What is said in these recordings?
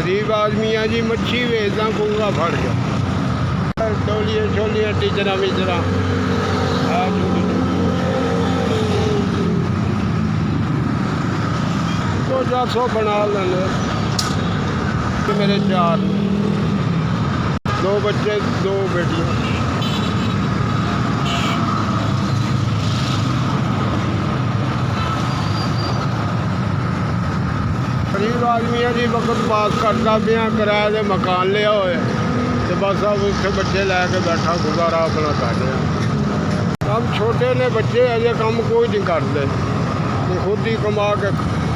गरीब आदमी है जी, मच्छी वेचदा कूंगा फड़ गया। टोलियां छोलियां टीचर विचरा तो 400 बना लेने। मेरे 4 2 बच्चे 2 बेटियां। गरीब आदमी है जी, वक्त पास करता पिया, किराए के मकान लिया हुए तो बस अब उत्थे बच्चे लैके बैठा गुजारा अपना कर रहा। हम छोटे ने बच्चे अजे काम कोई नहीं करते, खुद ही कमा के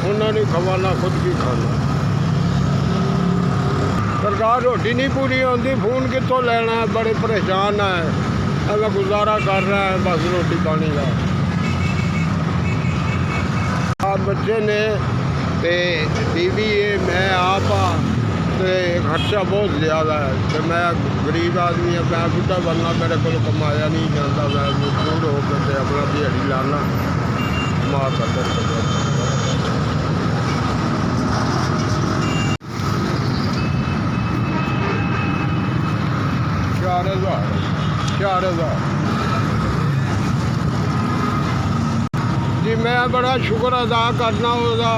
उन्होंने खवाना, खुद भी खाना। सरकार रोटी नहीं पूरी होती, फोन कितों लेना है, बड़े परेशान है। अब गुजारा कर रहा है बस रोटी पानी का। 7 बच्चे ने ते बीवी है, मैं आप तो खर्चा बहुत ज़्यादा है। तो मैं गरीब आदमी है, मैं बुढ़ा बनना, मेरे को कमाया नहीं जाता। मैं मजबूर होकर अपना दिहाड़ी लाना, कमा कर 4,000 जी। मैं बड़ा शुक्र अदा करना उसका,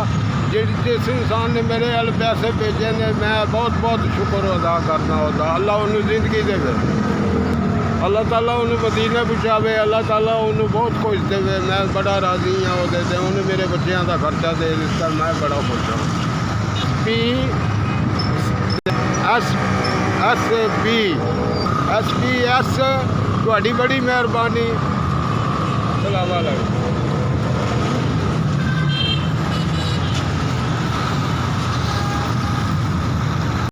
जिस इंसान ने मेरे अल पैसे भेजे ने, मैं बहुत बहुत शुक्र अदा करना उसका। अल्लाह उन्हें जिंदगी देवे, अल्लाह ताला उन्हें मदीने पहुँचावे, अल्लाह ताला उन्हें बहुत कुछ देवे। मैं बड़ा राजी हाँ वो दे, उन्हें मेरे बच्चों का खर्चा दे दिता, मैं बड़ा खुश हाँ। SBS तुहाडी बड़ी मेहरबानी। सलाम अलैकुम।